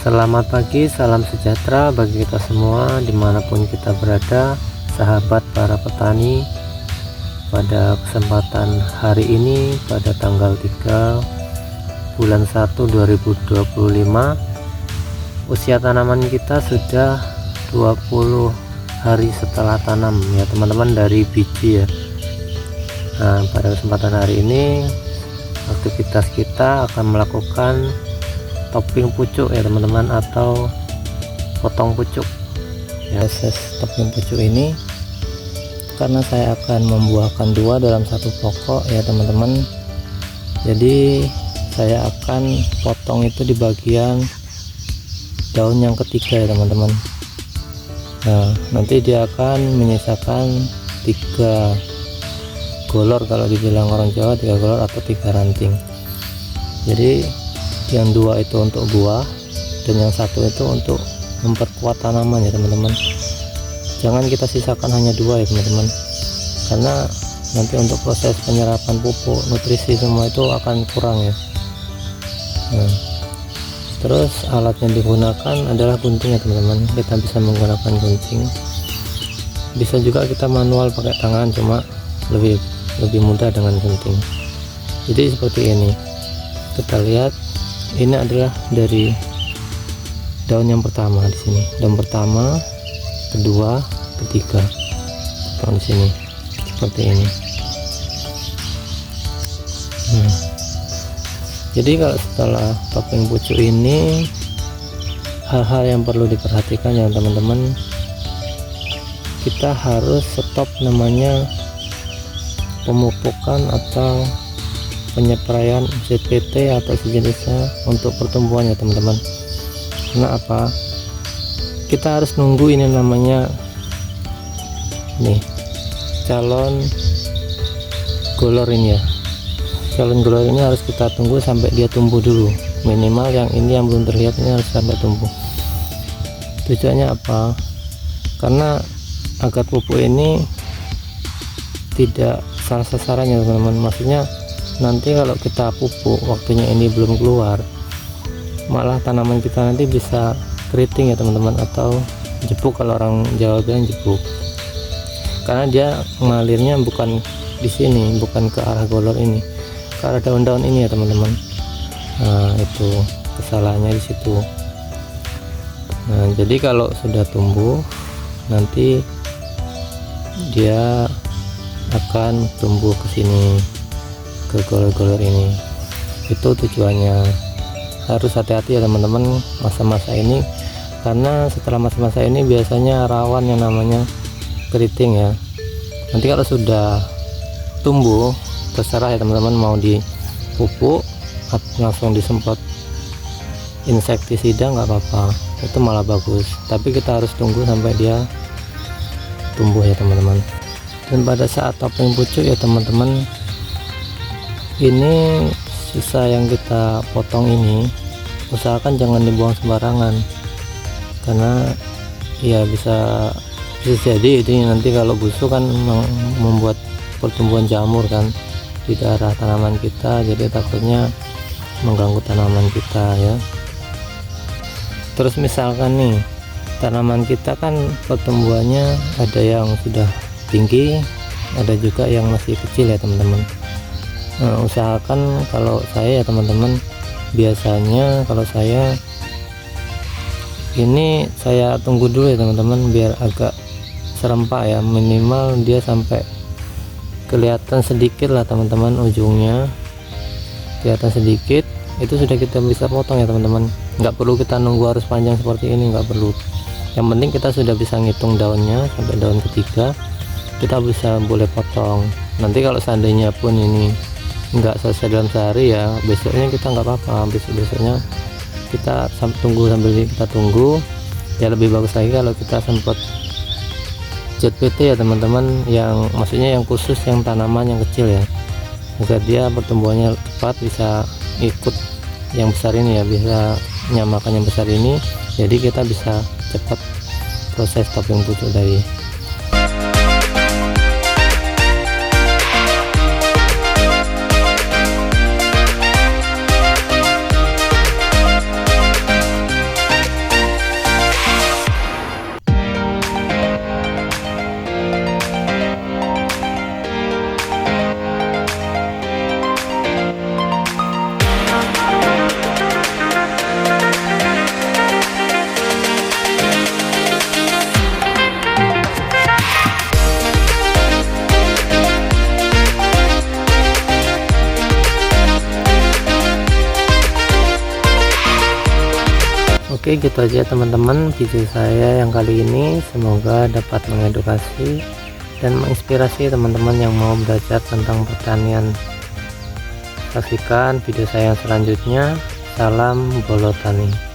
Selamat pagi, salam sejahtera bagi kita semua dimanapun kita berada, sahabat para petani. Pada kesempatan hari ini, pada tanggal 3 bulan 1 2025, usia tanaman kita sudah 20 hari setelah tanam ya teman-teman, dari biji ya. Nah, pada kesempatan hari ini aktivitas kita akan melakukan topping pucuk ya teman-teman, atau potong pucuk ya. Proses topping pucuk ini karena saya akan membuahkan dua dalam satu pokok ya teman-teman, jadi saya akan potong itu di bagian daun yang ketiga ya teman-teman. Nah, nanti dia akan menyisakan 3 golor, kalau dibilang orang Jawa 3 golor atau 3 ranting. Jadi yang 2 itu untuk buah dan yang 1 itu untuk memperkuat tanaman ya teman-teman. Jangan kita sisakan hanya 2 ya teman-teman, karena nanti untuk proses penyerapan pupuk, nutrisi semua itu akan kurang ya. Nah, terus alat yang digunakan adalah gunting ya teman-teman. Kita bisa menggunakan gunting, bisa juga kita manual pakai tangan, cuma lebih mudah dengan gunting. Jadi seperti ini, kita lihat ini adalah dari daun yang pertama di sini, daun pertama, kedua, ketiga, di sini seperti ini. Jadi kalau setelah topping pucuk ini, hal-hal yang perlu diperhatikan ya teman-teman, kita harus stop namanya pemupukan atau penyepraian CPT atau sejenisnya untuk pertumbuhan ya teman-teman. Kenapa? Kita harus nunggu ini namanya nih calon golor ini ya. Calon golor ini harus kita tunggu sampai dia tumbuh dulu, minimal yang ini yang belum terlihat ini harus sampai tumbuh. Tujuannya apa? Karena agar pupuk ini tidak salah sasarannya teman-teman. Maksudnya nanti kalau kita pupuk waktunya ini belum keluar, malah tanaman kita nanti bisa keriting ya teman-teman, atau jepuk kalau orang Jawa bilang jepuk, karena dia mengalirnya bukan di sini, bukan ke arah golor ini, ke arah daun-daun ini ya teman-teman. Nah, itu kesalahannya di situ. Nah, jadi kalau sudah tumbuh nanti dia akan tumbuh ke sini, ke golor-golor ini. Itu tujuannya. Harus hati-hati ya teman-teman masa-masa ini, karena setelah masa-masa ini biasanya rawan yang namanya keriting ya. Nanti kalau sudah tumbuh, terserah ya teman-teman, mau dipupuk langsung disemprot insektisida nggak apa-apa, itu malah bagus. Tapi kita harus tunggu sampai dia tumbuh ya teman-teman. Dan pada saat topping pucuk ya teman-teman, ini sisa yang kita potong ini usahakan jangan dibuang sembarangan, karena ya bisa jadi ini nanti kalau busuk kan membuat pertumbuhan jamur kan di daerah tanaman kita, jadi takutnya mengganggu tanaman kita ya. Terus misalkan nih tanaman kita kan pertumbuhannya ada yang sudah tinggi, ada juga yang masih kecil ya teman-teman. Nah, usahakan kalau saya ya teman-teman, biasanya kalau saya ini saya tunggu dulu ya teman-teman, biar agak serempak ya, minimal dia sampai kelihatan sedikit lah teman-teman, ujungnya kelihatan sedikit, itu sudah kita bisa potong ya teman-teman. Nggak perlu kita nunggu harus panjang seperti ini, nggak perlu. Yang penting kita sudah bisa ngitung daunnya sampai daun ketiga, kita bisa boleh potong. Nanti kalau seandainya pun ini nggak selesai dalam sehari ya, besoknya kita nggak apa-apa, besoknya kita tunggu, sambil kita tunggu ya. Lebih bagus lagi kalau kita semprot ZPT ya teman-teman, yang maksudnya yang khusus yang tanaman yang kecil ya, agar dia pertumbuhannya cepat, bisa ikut yang besar ini ya, bisa menyamakan yang besar ini, jadi kita bisa cepat proses topping pucuk tadi. Oke, gitu aja teman-teman video saya yang kali ini, semoga dapat mengedukasi dan menginspirasi teman-teman yang mau belajar tentang pertanian. Saksikan video saya yang selanjutnya. Salam Bolotani.